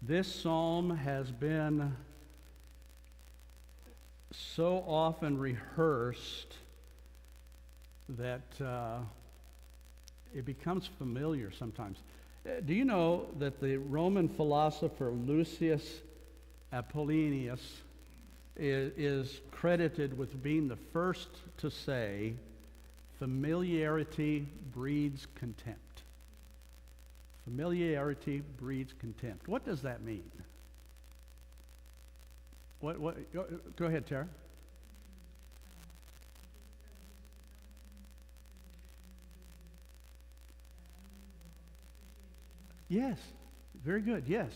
This psalm has been so often rehearsed that it becomes familiar sometimes. Do you know that the Roman philosopher Lucius Apollonius is credited with being the first to say, familiarity breeds contempt. Familiarity breeds contempt. What does that mean? Go ahead, Tara. Yes, very good, yes.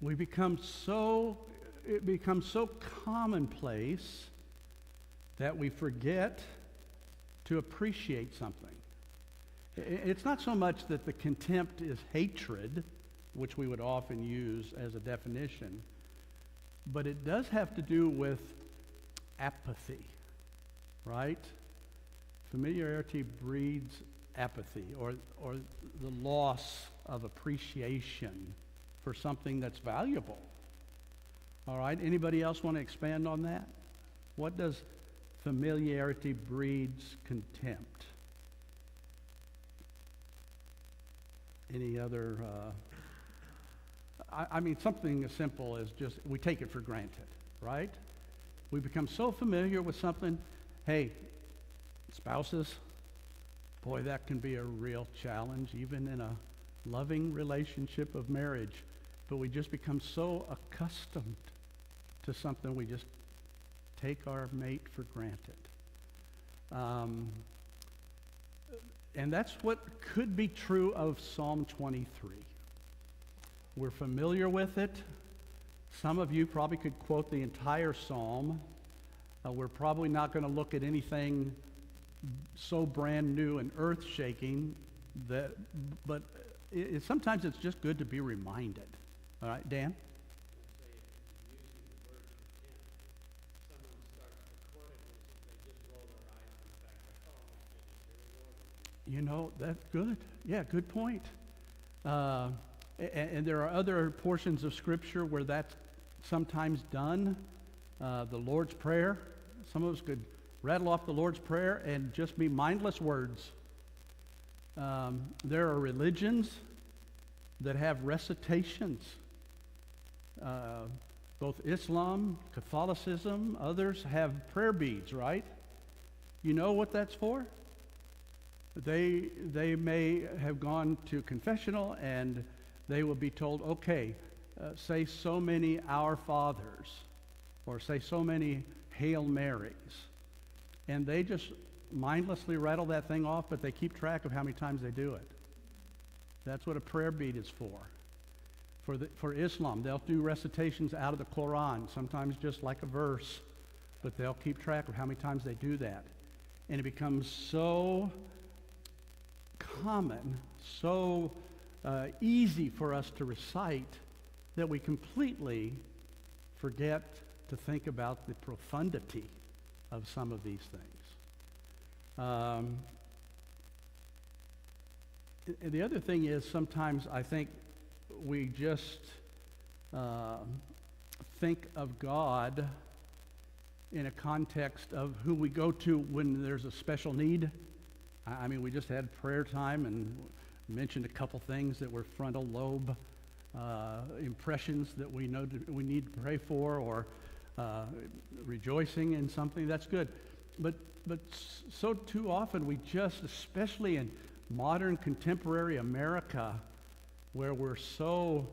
It becomes so commonplace that we forget to appreciate something. It's not so much that the contempt is hatred, which we would often use as a definition, but it does have to do with apathy, right? Familiarity breeds apathy, or the loss of appreciation for something that's valuable. All right, anybody else want to expand on that? What does familiarity breeds contempt? Any other, I mean, something as simple as just, we take it for granted, right? We become so familiar with something. Hey, spouses, boy, that can be a real challenge, even in a loving relationship of marriage. But we just become so accustomed to something, we just take our mate for granted. And that's what could be true of Psalm 23. We're familiar with it. Some of you probably could quote the entire psalm. We're probably not going to look at anything so brand new and earth-shaking, but sometimes it's just good to be reminded. All right, Dan? You know, that's good. Yeah, good point. And there are other portions of Scripture where that's sometimes done. The Lord's Prayer. Some of us could rattle off the Lord's Prayer and just be mindless words. There are religions that have recitations. Both Islam, Catholicism, others have prayer beads, right? You know what that's for? They may have gone to confessional and they will be told, okay, say so many Our Fathers or say so many Hail Marys. And they just mindlessly rattle that thing off, but they keep track of how many times they do it. That's what a prayer bead is for. For Islam, they'll do recitations out of the Quran, sometimes just like a verse, but they'll keep track of how many times they do that. And it becomes so common, so easy for us to recite that we completely forget to think about the profundity of some of these things. And the other thing is sometimes I think we just think of God in a context of who we go to when there's a special need. I mean, we just had prayer time and mentioned a couple things that were frontal lobe impressions that we know we need to pray for, or rejoicing in something. That's good. But so too often we just, especially in modern contemporary America, where we're so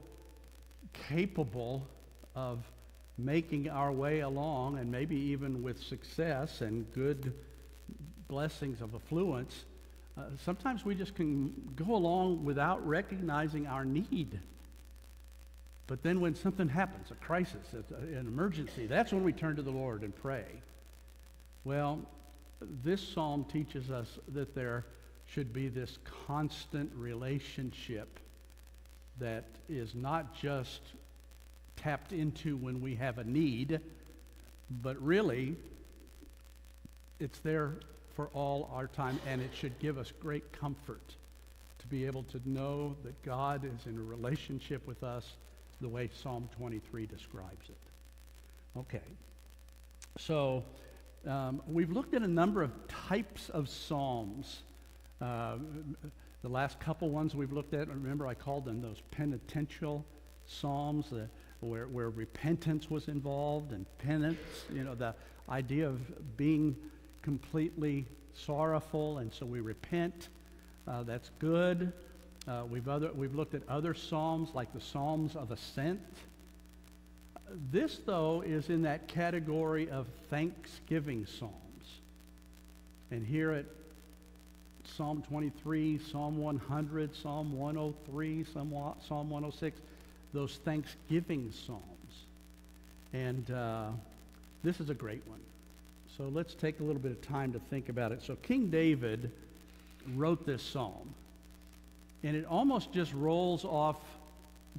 capable of making our way along, and maybe even with success and good blessings of affluence, sometimes we just can go along without recognizing our need. But then when something happens, a crisis, an emergency, that's when we turn to the Lord and pray. Well, this psalm teaches us that there should be this constant relationship that is not just tapped into when we have a need, but really it's there for all our time, and it should give us great comfort to be able to know that God is in a relationship with us the way Psalm 23 describes it. Okay, so we've looked at a number of types of psalms. The last couple ones we've looked at, remember I called them those penitential psalms, where repentance was involved and penance, the idea of being completely sorrowful, and so we repent. That's good. We've looked at other psalms like the Psalms of Ascent. This, though, is in that category of thanksgiving psalms. And here at Psalm 23, Psalm 100, Psalm 103, Psalm 106, those thanksgiving psalms. And this is a great one. So let's take a little bit of time to think about it. So King David wrote this psalm, and it almost just rolls off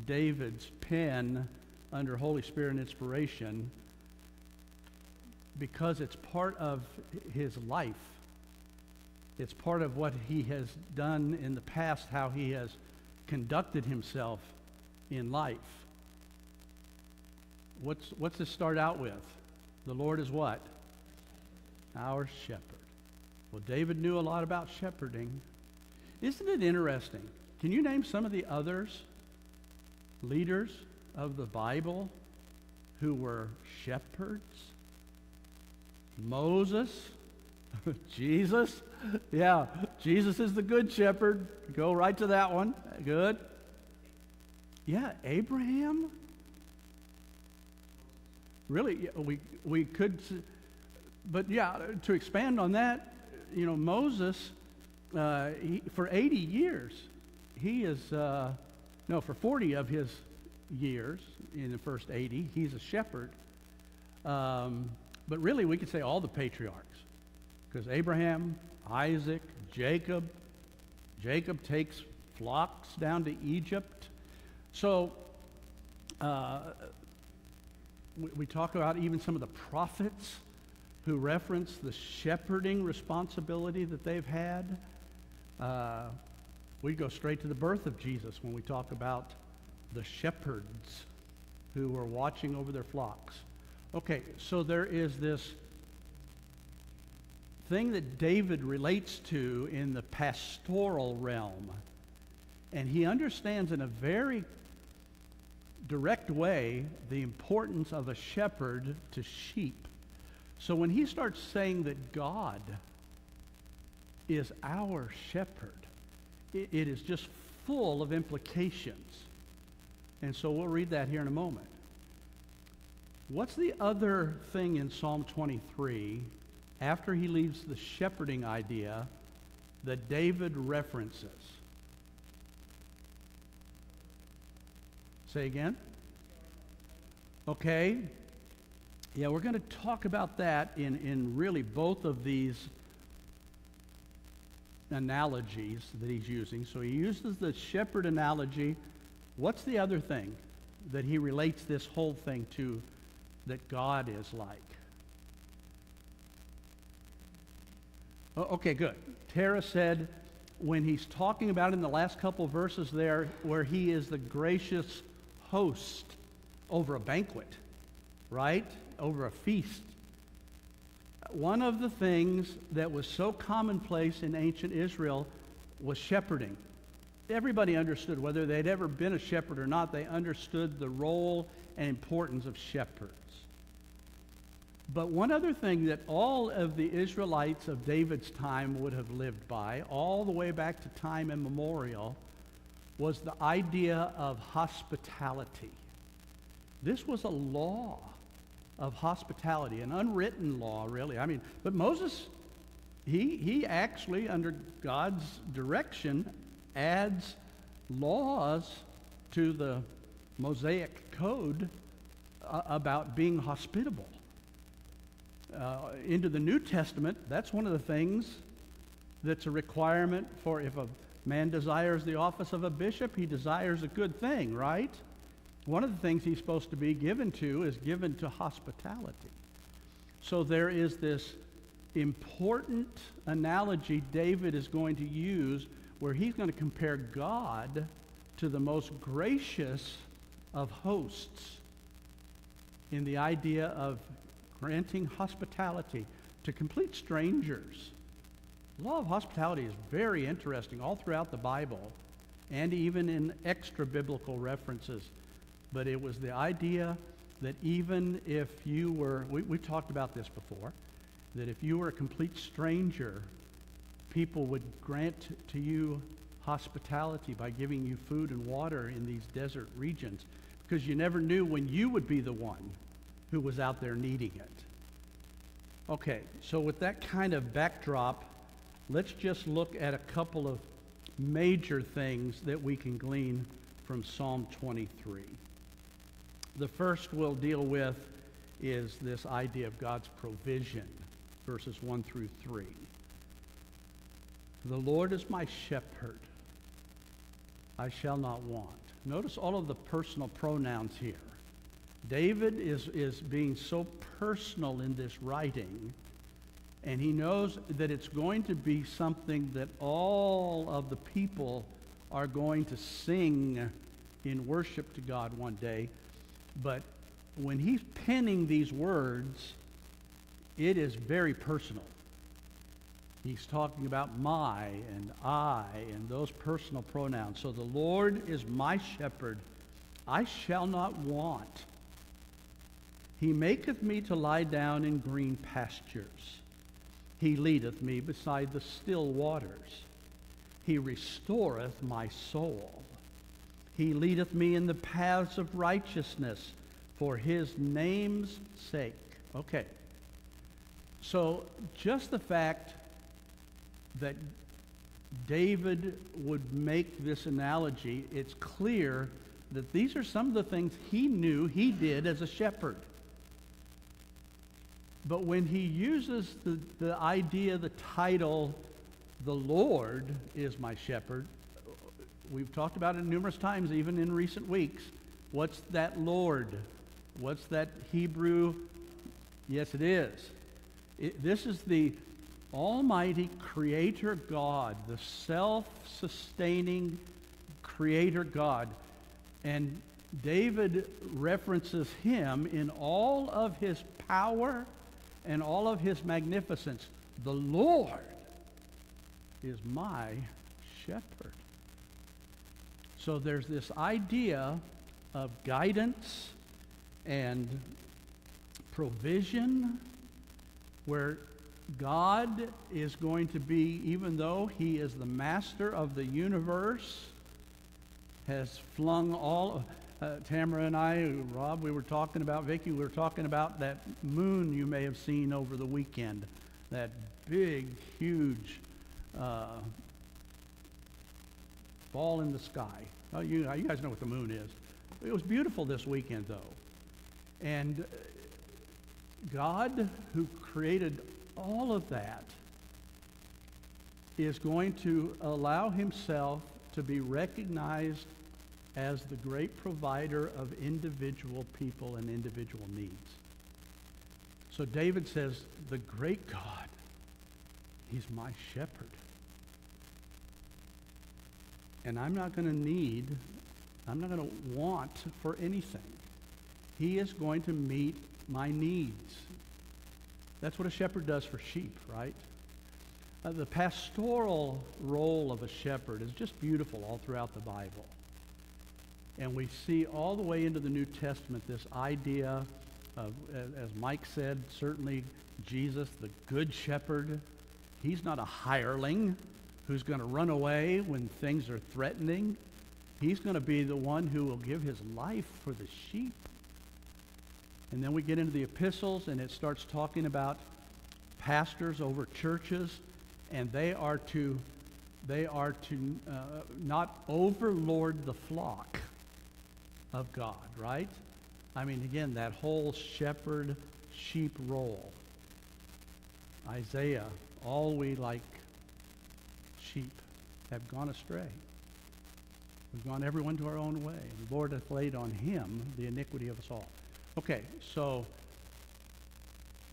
David's pen under Holy Spirit inspiration because it's part of his life. It's part of what he has done in the past, how he has conducted himself in life. What's this start out with? The Lord is what? Our shepherd. Well, David knew a lot about shepherding. Isn't it interesting? Can you name some of the others, leaders of the Bible, who were shepherds? Moses, Jesus. Yeah, Jesus is the good shepherd. Go right to that one. Good. Yeah, Abraham. Really, we could, but yeah, to expand on that, Moses, for 80 years, for 40 of his years in the first 80, he's a shepherd. But really, we could say all the patriarchs, because Abraham, Isaac, Jacob takes flocks down to Egypt. So we talk about even some of the prophets who reference the shepherding responsibility that they've had. We go straight to the birth of Jesus when we talk about the shepherds who were watching over their flocks. Okay, so there is this thing that David relates to in the pastoral realm, and he understands in a very direct way the importance of a shepherd to sheep. So when he starts saying that God is our shepherd, it is just full of implications. And so we'll read that here in a moment. What's the other thing in Psalm 23, after he leaves the shepherding idea, that David references? Say again? Okay. Yeah, we're going to talk about that in really both of these analogies that he's using. So he uses the shepherd analogy. What's the other thing that he relates this whole thing to that God is like? Okay, good. Tara said when he's talking about in the last couple verses there where he is the gracious host over a banquet, right? Over a feast. One of the things that was so commonplace in ancient Israel was shepherding. Everybody understood, whether they'd ever been a shepherd or not, they understood the role and importance of shepherds. But one other thing that all of the Israelites of David's time would have lived by, all the way back to time immemorial, was the idea of hospitality. This was a law of hospitality, an unwritten law, really. But Moses, he actually, under God's direction, adds laws to the Mosaic code about being hospitable. Into the New Testament, that's one of the things that's a requirement for if a man desires the office of a bishop, he desires a good thing, right? One of the things he's supposed to be given to is given to hospitality. So there is this important analogy David is going to use where he's going to compare God to the most gracious of hosts in the idea of granting hospitality to complete strangers. The law of hospitality is very interesting all throughout the Bible and even in extra-biblical references. But it was the idea that even if you were, we talked about this before, that if you were a complete stranger, people would grant to you hospitality by giving you food and water in these desert regions, because you never knew when you would be the one who was out there needing it. Okay, so with that kind of backdrop, let's just look at a couple of major things that we can glean from Psalm 23. The first we'll deal with is this idea of God's provision, verses 1 through 3. The Lord is my shepherd, I shall not want. Notice all of the personal pronouns here. David is being so personal in this writing, and he knows that it's going to be something that all of the people are going to sing in worship to God one day. But when he's penning these words, it is very personal. He's talking about my and I and those personal pronouns. So the Lord is my shepherd, I shall not want. He maketh me to lie down in green pastures. He leadeth me beside the still waters. He restoreth my soul. He leadeth me in the paths of righteousness for his name's sake. Okay. So just the fact that David would make this analogy, it's clear that these are some of the things he knew he did as a shepherd. But when he uses the idea, the title, the Lord is my shepherd, we've talked about it numerous times, even in recent weeks. What's that Lord? What's that Hebrew? Yes, it is. This is the Almighty Creator God, the self-sustaining Creator God. And David references him in all of his power and all of his magnificence. The Lord is my shepherd. So there's this idea of guidance and provision where God is going to be, even though he is the master of the universe, has flung all... Tamara and I, Rob, we were talking about, Vicki, we were talking about that moon you may have seen over the weekend. That big, huge ball in the sky. Oh, you guys know what the moon is. It was beautiful this weekend, though. And God, who created all of that, is going to allow himself to be recognized as the great provider of individual people and individual needs. So David says, the great God, he's my shepherd. And I'm not going to want for anything. He is going to meet my needs. That's what a shepherd does for sheep, right? The pastoral role of a shepherd is just beautiful all throughout the Bible. And we see all the way into the New Testament this idea of, as Mike said, certainly Jesus, the good shepherd. He's not a hireling who's going to run away when things are threatening. He's going to be the one who will give his life for the sheep. And then we get into the epistles, and it starts talking about pastors over churches, and they are to not overlord the flock of God, right? I mean, again, that whole shepherd-sheep role. Isaiah, all we like sheep have gone astray. We've gone everyone to our own way. The Lord hath laid on him the iniquity of us all. Okay, so,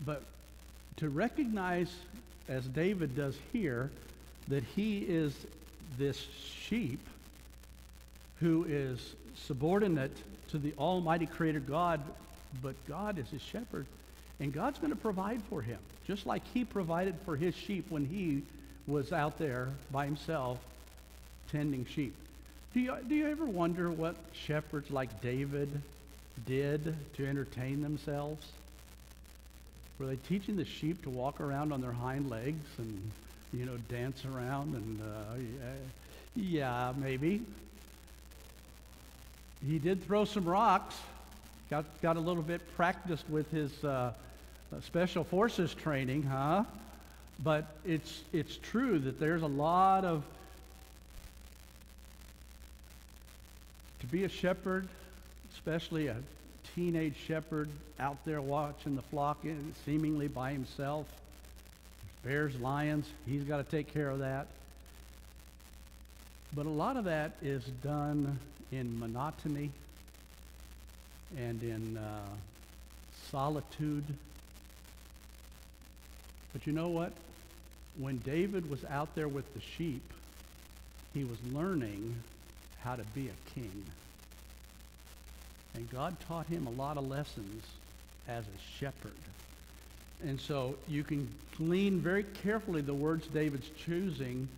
but to recognize, as David does here, that he is this sheep who is subordinate to the Almighty Creator God, but God is his shepherd, and God's going to provide for him, just like he provided for his sheep when he was out there by himself tending sheep. Do you ever wonder what shepherds like David did to entertain themselves? Were they teaching the sheep to walk around on their hind legs and, dance around? And yeah, maybe. He did throw some rocks. Got a little bit practiced with his special forces training, huh? But it's true that there's a lot of, to be a shepherd, especially a teenage shepherd out there watching the flock seemingly by himself. Bears, lions, he's got to take care of that. But a lot of that is done in monotony and in solitude. But you know what? When David was out there with the sheep, he was learning how to be a king. And God taught him a lot of lessons as a shepherd. And so you can glean very carefully the words David's choosing.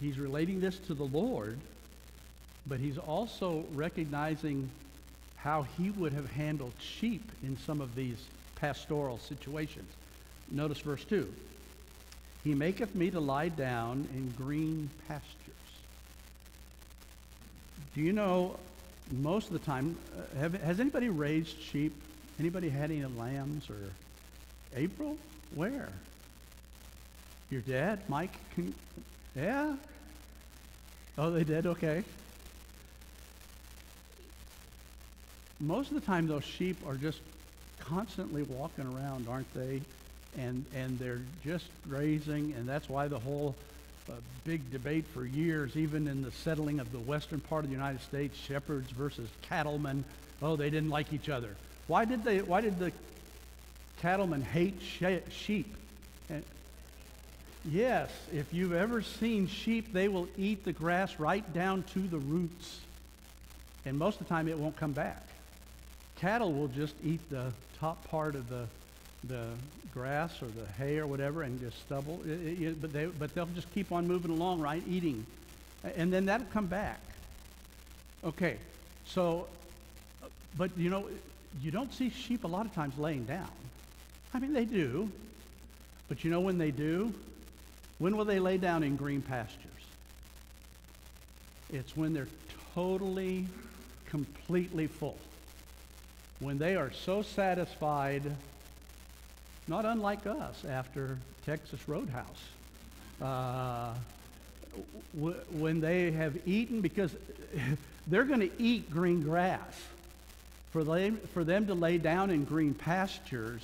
He's relating this to the Lord, but he's also recognizing how he would have handled sheep in some of these pastoral situations. Notice verse 2. He maketh me to lie down in green pastures. Do you know, most of the time, has anybody raised sheep? Anybody had any lambs? Or April? Where? Your dad? Mike? Yeah? Oh, they did? Okay. Most of the time, those sheep are just constantly walking around, aren't they? And they're just grazing, and that's why the whole big debate for years, even in the settling of the western part of the United States, shepherds versus cattlemen. Oh, they didn't like each other. Why did the cattlemen hate sheep? And yes, if you've ever seen sheep, they will eat the grass right down to the roots, and most of the time it won't come back. Cattle will just eat the top part of the grass or the hay or whatever and just stubble, but they'll just keep on moving along, right, eating, and then that'll come back. Okay, so, but you don't see sheep a lot of times laying down. I mean, they do, but when they do, when will they lay down in green pastures? It's when they're totally, completely full. When they are so satisfied, not unlike us after Texas Roadhouse, when they have eaten, because they're going to eat green grass. For them to lay down in green pastures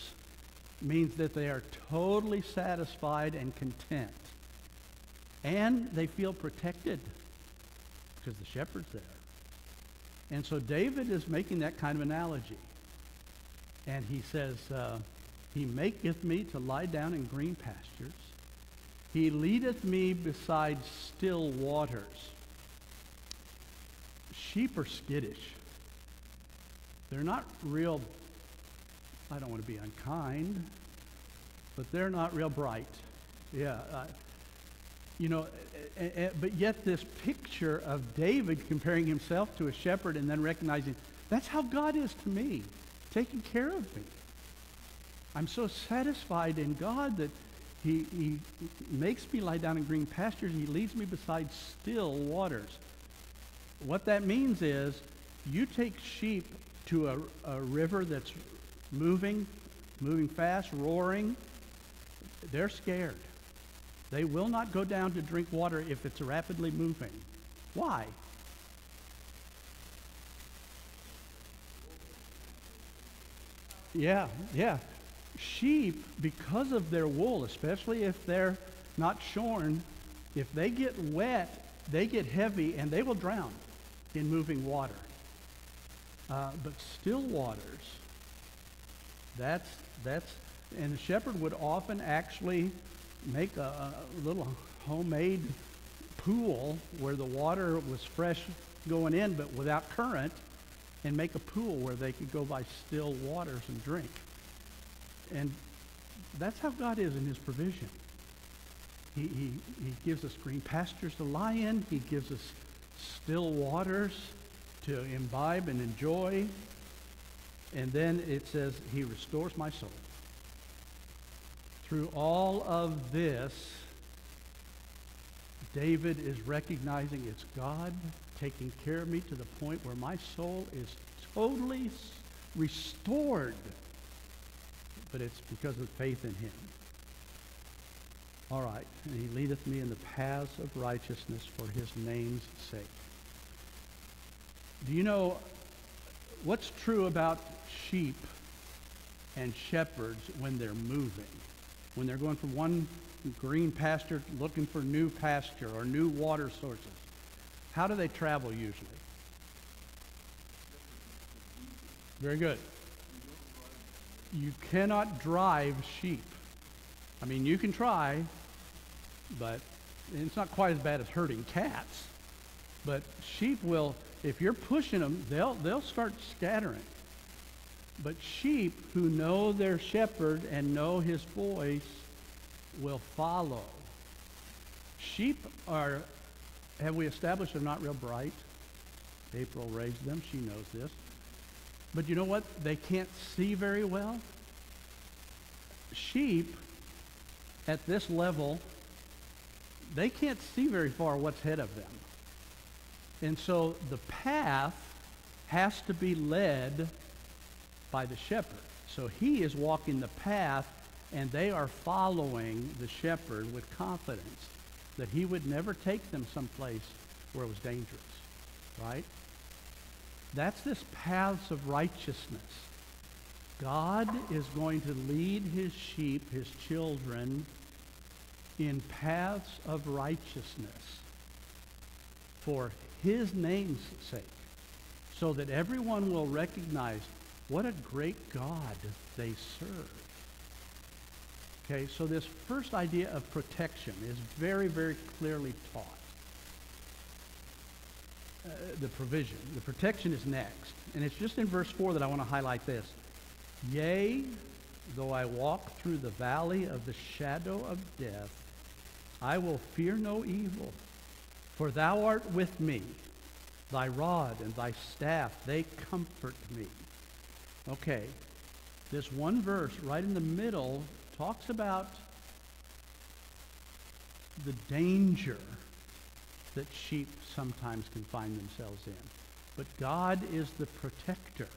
means that they are totally satisfied and content. And they feel protected because the shepherd's there. And so David is making that kind of analogy. And he says, he maketh me to lie down in green pastures. He leadeth me beside still waters. Sheep are skittish. They're not real, I don't want to be unkind, but they're not real bright. Yeah. But yet this picture of David comparing himself to a shepherd and then recognizing, that's how God is to me, taking care of me. I'm so satisfied in God that he makes me lie down in green pastures. He leads me beside still waters. What that means is you take sheep to a river that's moving fast, roaring. They're scared. They will not go down to drink water if it's rapidly moving. Why? Yeah. Sheep, because of their wool, especially if they're not shorn, if they get wet, they get heavy and they will drown in moving water. But still waters, that's, and the shepherd would often actually make a little homemade pool where the water was fresh going in but without current, and make a pool where they could go by still waters and drink. And that's how God is in his provision. He gives us green pastures to lie in. He gives us still waters to imbibe and enjoy. And then it says, he restores my soul. Through all of this, David is recognizing it's God taking care of me to the point where my soul is totally restored. But it's because of faith in him. All right. And he leadeth me in the paths of righteousness for his name's sake. Do you know what's true about sheep and shepherds when they're moving? When they're going from one green pasture looking for new pasture or new water sources. How do they travel usually? Very good. You cannot drive sheep. I mean, you can try, but it's not quite as bad as herding cats. But sheep will, if you're pushing them, they'll start scattering. But sheep who know their shepherd and know his voice will follow. Sheep are, have we established, they're not real bright. April raised them. She knows this. But you know what? They can't see very well. Sheep at this level, they can't see very far what's ahead of them. And so the path has to be led by the shepherd. So he is walking the path, and they are following the shepherd with confidence that he would never take them someplace where it was dangerous, right? That's this paths of righteousness. God is going to lead his sheep, his children, in paths of righteousness for his name's sake, so that everyone will recognize what a great God they serve. Okay, so this first idea of protection is very, very clearly taught. The provision. The protection is next. And it's just in verse 4 that I want to highlight this. Yea, though I walk through the valley of the shadow of death, I will fear no evil, for thou art with me. Thy rod and thy staff, they comfort me. Okay, this one verse right in the middle talks about the danger that sheep sometimes can find themselves in. But God is the protector.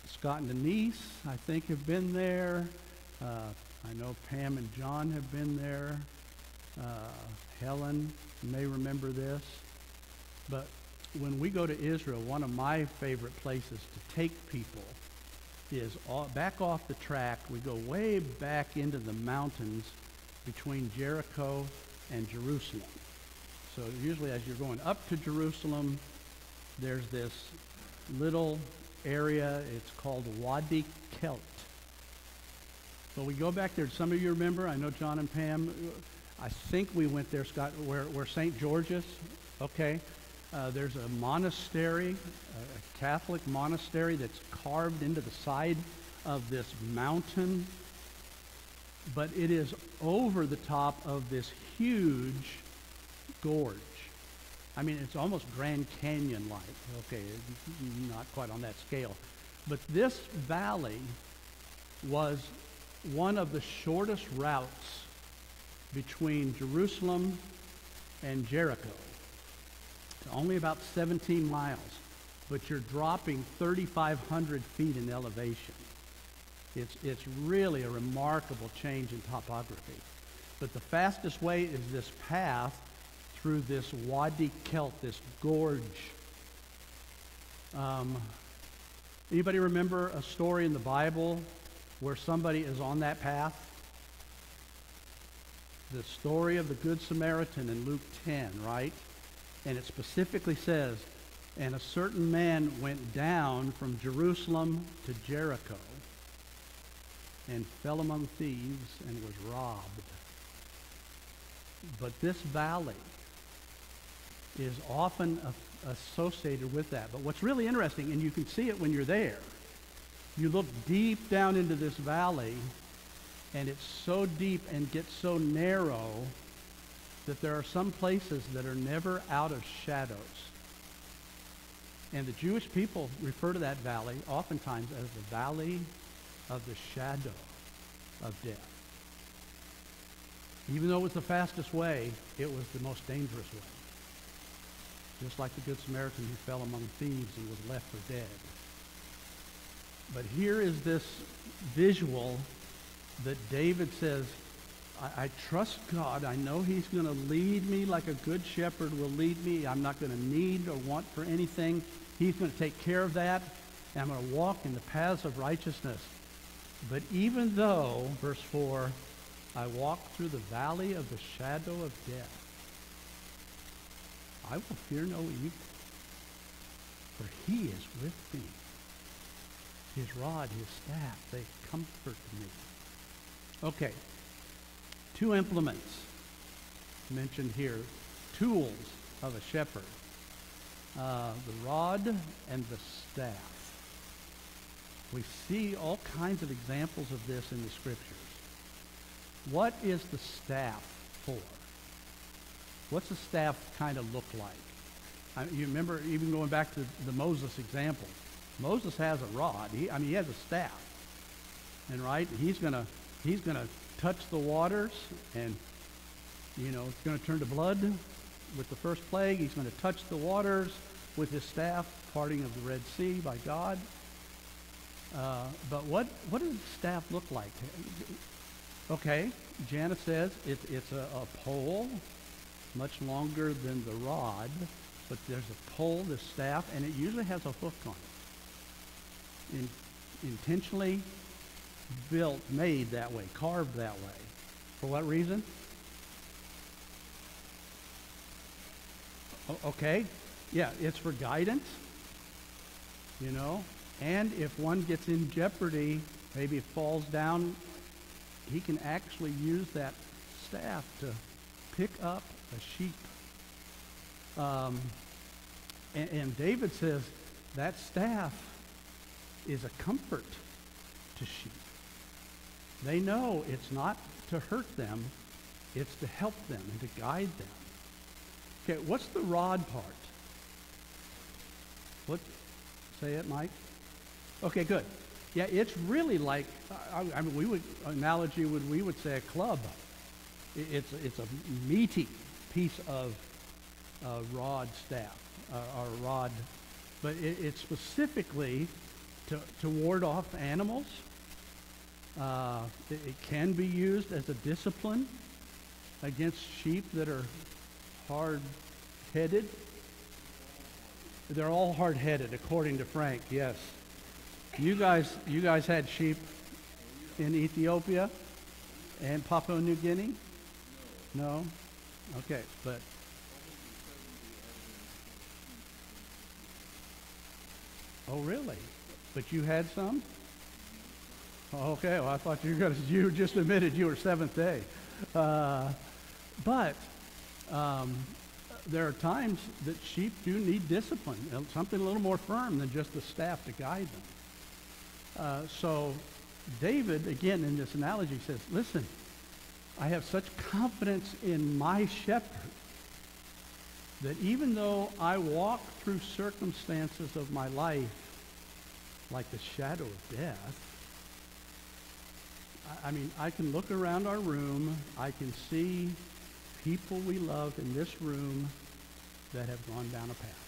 Scott and Denise, I think, have been there. I know Pam and John have been there. Helen, you may remember this. But when we go to Israel, one of my favorite places to take people is back off the track. We go way back into the mountains between Jericho and Jerusalem. So usually as you're going up to Jerusalem, there's this little area. It's called Wadi Kelt. So we go back there. Some of you remember, I know John and Pam, I think we went there, Scott, where St. George's, okay. There's a monastery, a Catholic monastery that's carved into the side of this mountain, but it is over the top of this huge gorge. I mean, it's almost Grand Canyon-like. Okay, not quite on that scale. But this valley was one of the shortest routes between Jerusalem and Jericho. It's only about 17 miles, but you're dropping 3,500 feet in elevation. It's really a remarkable change in topography. But the fastest way is this path through this Wadi Kelt, this gorge. Anybody remember a story in the Bible where somebody is on that path? The story of the Good Samaritan in Luke 10, right? And it specifically says, and a certain man went down from Jerusalem to Jericho and fell among thieves and was robbed. But this valley is often associated with that. But what's really interesting, and you can see it when you're there, you look deep down into this valley, and it's so deep and gets so narrow that there are some places that are never out of shadows. And the Jewish people refer to that valley oftentimes as the valley of the shadow of death. Even though it was the fastest way, it was the most dangerous way. Just like the Good Samaritan who fell among thieves and was left for dead. But here is this visual that David says, I trust God. I know he's going to lead me like a good shepherd will lead me. I'm not going to need or want for anything. He's going to take care of that. And I'm going to walk in the paths of righteousness. But even though, verse 4, I walk through the valley of the shadow of death, I will fear no evil, for he is with me. His rod, his staff, they comfort me. Okay, two implements mentioned here, tools of a shepherd, the rod and the staff. We see all kinds of examples of this in the scriptures. What is the staff for? What's the staff kind of look like? You remember even going back to the Moses example. Moses has a rod. He has a staff. And right, he's gonna touch the waters, and it's gonna turn to blood with the first plague. He's gonna touch the waters with his staff, parting of the Red Sea by God. But what does the staff look like? Okay, Janice says it's a pole, much longer than the rod, but there's a pole, the staff, and it usually has a hook on it. Intentionally built, made that way, carved that way. For what reason? Okay, yeah, it's for guidance, and if one gets in jeopardy, maybe it falls down, he can actually use that staff to pick up a sheep. And David says that staff is a comfort to sheep. They know it's not to hurt them, it's to help them and to guide them. Okay, what's the rod part? Say it, Mike? Okay, good. Yeah, it's really like, we would say a club. It's a meaty piece of rod staff, or rod, but it's specifically to ward off animals. It can be used as a discipline against sheep that are hard-headed. They're all hard-headed, according to Frank, yes. You guys had sheep in Ethiopia and Papua New Guinea? No? Okay, but... Oh, really? But you had some? Okay, well, I thought you just admitted you were Seventh Day. But there are times that sheep do need discipline, something a little more firm than just the staff to guide them. So David, again, in this analogy, says, listen, I have such confidence in my shepherd that even though I walk through circumstances of my life like the shadow of death, I can look around our room, I can see people we love in this room that have gone down a path.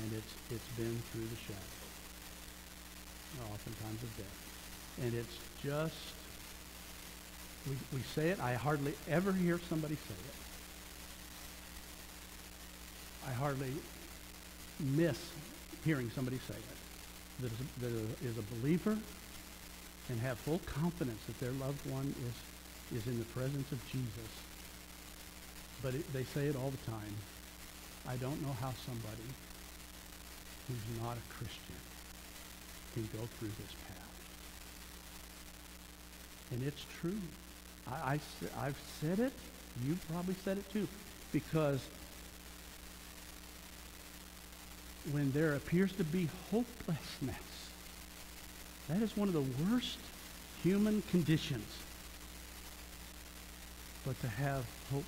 And it's been through the shadow, oftentimes of death. And it's just, we say it, I hardly ever hear somebody say it. I hardly miss hearing somebody say it, that is a believer and have full confidence that their loved one is in the presence of Jesus. But they say it all the time. I don't know how somebody who's not a Christian can go through this path. And it's true. I've said it. You probably said it too. Because when there appears to be hopelessness, that is one of the worst human conditions. But to have hope,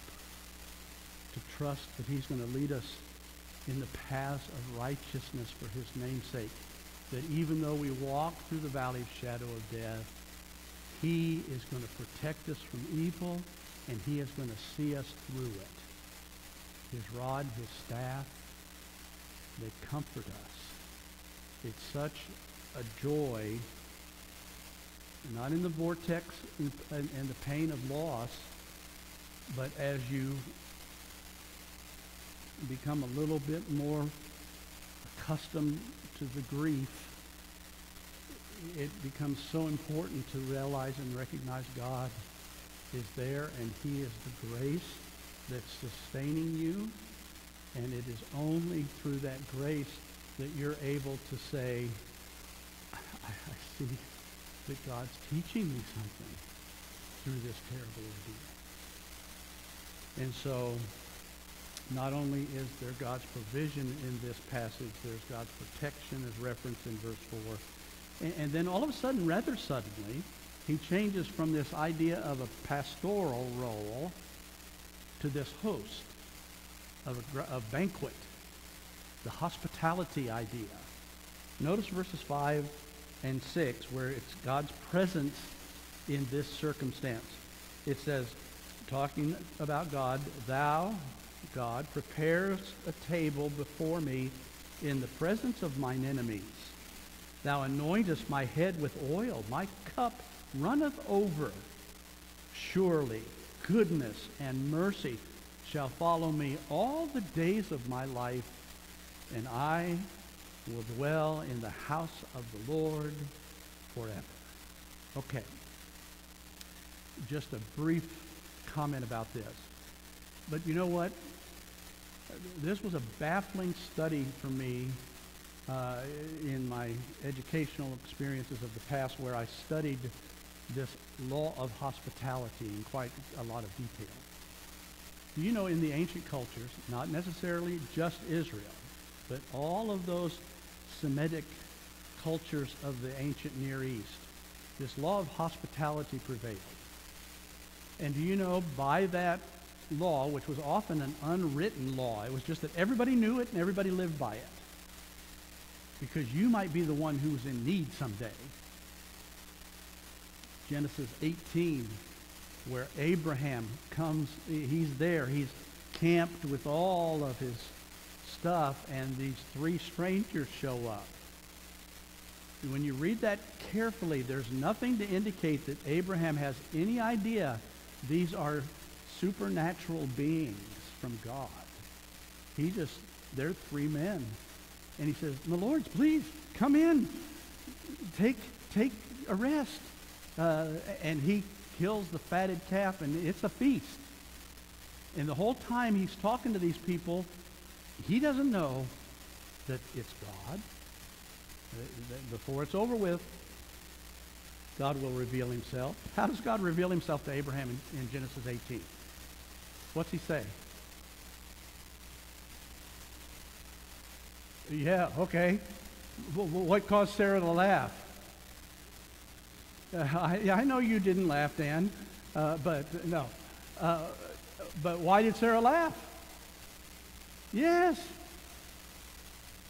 to trust that he's going to lead us in the paths of righteousness for his name's sake, that even though we walk through the valley of shadow of death, he is going to protect us from evil, and he is going to see us through it. His rod, his staff, they comfort us. It's such a joy, not in the vortex and the pain of loss, but as you become a little bit more accustomed to the grief, it becomes so important to realize and recognize God is there, and he is the grace that's sustaining you, and it is only through that grace that you're able to say, I see that God's teaching me something through this terrible ordeal. And so, not only is there God's provision in this passage, there's God's protection as referenced in verse 4. And then all of a sudden, rather suddenly, he changes from this idea of a pastoral role to this host of a banquet, the hospitality idea. Notice verses 5 and 6, where it's God's presence in this circumstance. It says, talking about God, thou, God, prepares a table before me in the presence of mine enemies. Thou anointest my head with oil. My cup runneth over. Surely goodness and mercy shall follow me all the days of my life, and I will dwell in the house of the Lord forever. Okay. Just a brief comment about this. But you know what? This was a baffling study for me in my educational experiences of the past, where I studied this law of hospitality in quite a lot of detail. You know, in the ancient cultures, not necessarily just Israel, but all of those Semitic cultures of the ancient Near East, this law of hospitality prevailed. And do you know, by that law, which was often an unwritten law, it was just that everybody knew it and everybody lived by it, because you might be the one who's in need someday. Genesis 18, where Abraham comes, he's there, he's camped with all of his stuff, and these three strangers show up. And when you read that carefully, there's nothing to indicate that Abraham has any idea these are supernatural beings from God. They're three men. And he says, my lords, please, come in. Take a rest. And he kills the fatted calf, and it's a feast. And the whole time he's talking to these people, he doesn't know that it's God. Before it's over with, God will reveal himself. How does God reveal himself to Abraham in Genesis 18? What's he say? Yeah, okay. What caused Sarah to laugh? I know you didn't laugh, Dan, but no. But why did Sarah laugh? Yes.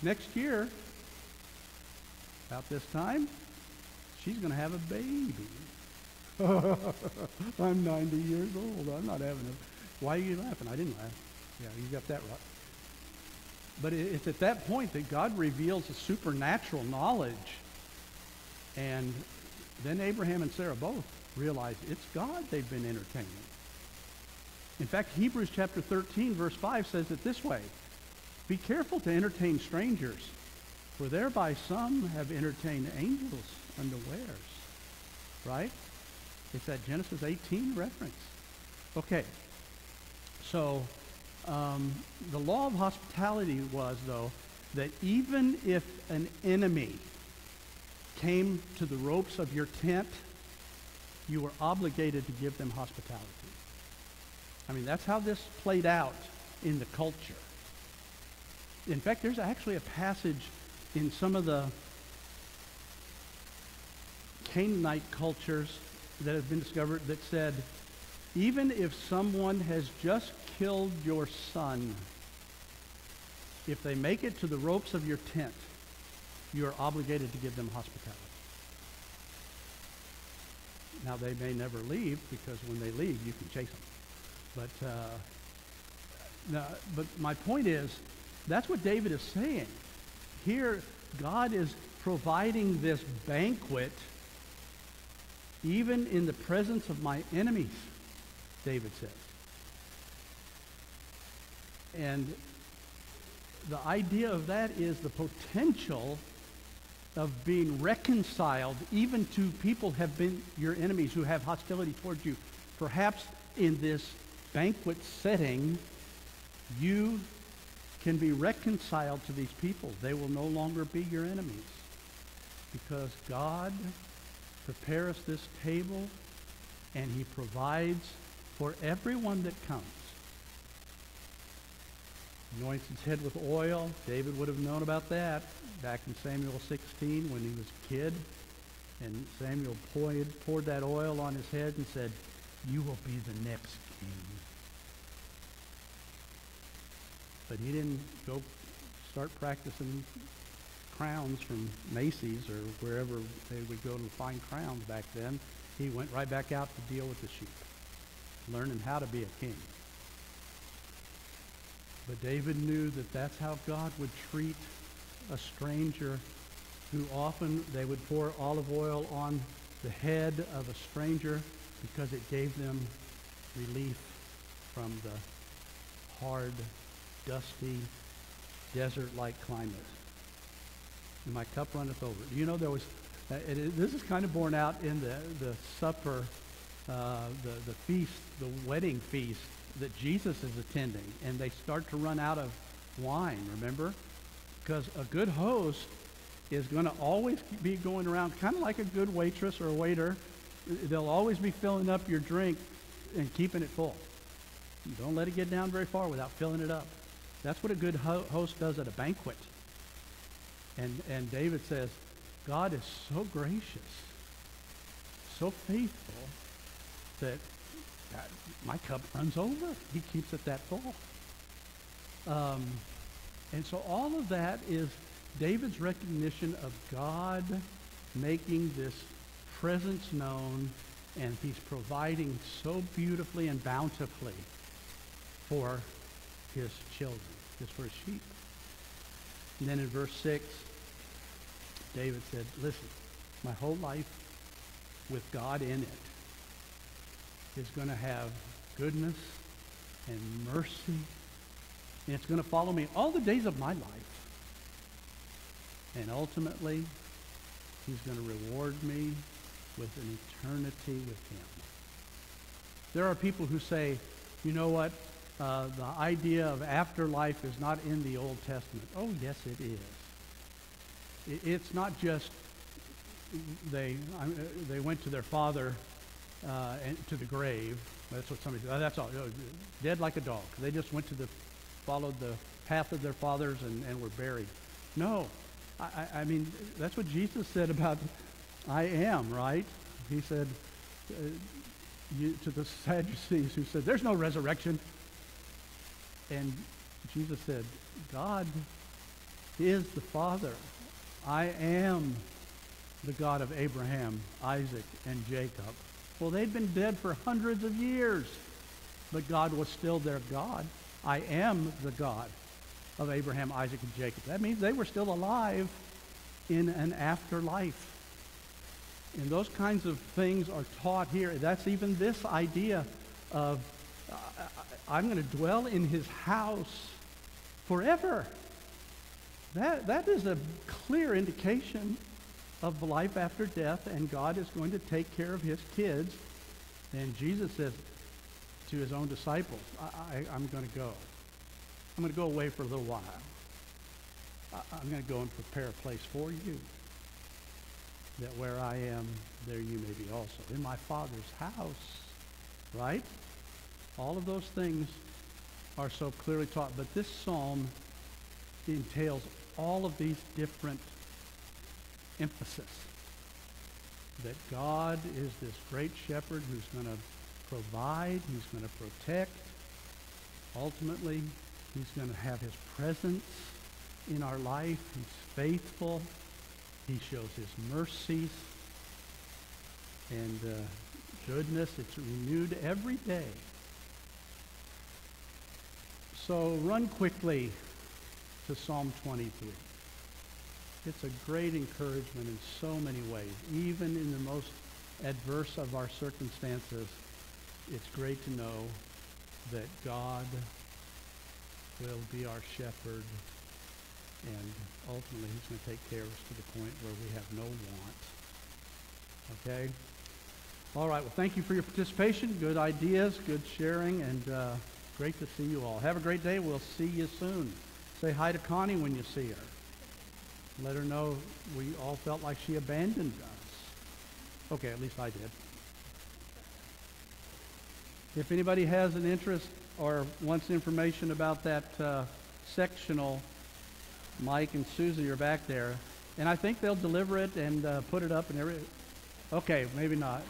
Next year, about this time, she's going to have a baby. I'm 90 years old. I'm not having a... Why are you laughing? I didn't laugh. Yeah, you got that right. But it's at that point that God reveals a supernatural knowledge. And then Abraham and Sarah both realize it's God they've been entertaining. In fact, Hebrews chapter 13, verse 5 says it this way: be careful to entertain strangers, for thereby some have entertained angels unawares. Right? It's that Genesis 18 reference. Okay. So, the law of hospitality was, though, that even if an enemy came to the ropes of your tent you were obligated to give them hospitality. I mean, that's how this played out in the culture. In fact, there's actually a passage in some of the Canaanite cultures that have been discovered that said, even if someone has just killed your son, if they make it to the ropes of your tent, you are obligated to give them hospitality. Now, they may never leave, because when they leave, you can chase them. But my point is, that's what David is saying. Here, God is providing this banquet even in the presence of my enemies, David says. And the idea of that is the potential of being reconciled even to people who have been your enemies, who have hostility towards you. Perhaps in this banquet setting, you can be reconciled to these people. They will no longer be your enemies, because God prepares this table and he provides for everyone that comes. Anoints his head with oil. David would have known about that back in Samuel 16 when he was a kid. And Samuel poured that oil on his head and said, "You will be the next king." But he didn't go start practicing crowns from Macy's or wherever they would go to find crowns back then. He went right back out to deal with the sheep, learning how to be a king. But David knew that that's how God would treat a stranger, who often they would pour olive oil on the head of a stranger because it gave them relief from the hard, dusty, desert-like climate. And my cup runneth over. You know, there was, this is kind of borne out in the supper, the feast, the wedding feast that Jesus is attending. And they start to run out of wine, remember? Because a good host is going to always be going around, kind of like a good waitress or a waiter. They'll always be filling up your drink and keeping it full. Don't let it get down very far without filling it up. That's what a good host does at a banquet. And David says, God is so gracious, so faithful, that my cup runs over. He keeps it that full. And so all of that is David's recognition of God making this presence known, and he's providing so beautifully and bountifully for his children, for his sheep. And then in verse 6, David said, listen, my whole life with God in it is going to have goodness and mercy, and it's going to follow me all the days of my life. And ultimately, he's going to reward me with an eternity with him. There are people who say, you know what, the idea of afterlife is not in the Old Testament. Oh, yes, it is. It's not just they went to their father and to the grave. That's what somebody said. That's all. Dead like a dog. They just followed the path of their fathers and were buried. No. I mean, that's what Jesus said about I am, right? He said to the Sadducees who said, there's no resurrection. And Jesus said, God is the Father. I am the God of Abraham, Isaac, and Jacob. Well, they'd been dead for hundreds of years, but God was still their God. I am the God of Abraham, Isaac, and Jacob. That means they were still alive in an afterlife. And those kinds of things are taught here. That's even this idea of I'm going to dwell in his house forever. That is a clear indication of life after death, and God is going to take care of his kids. And Jesus says to his own disciples, I'm going to go. I'm going to go away for a little while. I'm going to go and prepare a place for you. that where I am, there you may be also. In my Father's house, right? All of those things are so clearly taught. But this psalm entails all of these different emphasis. That God is this great shepherd who's going to provide, he's going to protect. Ultimately, he's going to have his presence in our life. He's faithful. He shows his mercies and goodness. It's renewed every day. So run quickly to Psalm 23. It's a great encouragement in so many ways. Even in the most adverse of our circumstances, it's great to know that God will be our shepherd, and ultimately he's going to take care of us to the point where we have no want. Okay? All right. Well, thank you for your participation. Good ideas, good sharing, and great to see you all. Have a great day. We'll see you soon. Say hi to Connie when you see her. Let her know we all felt like she abandoned us. Okay, at least I did. If anybody has an interest or wants information about that sectional, Mike and Susie are back there. And I think they'll deliver it and put it up and everything. Okay, maybe not.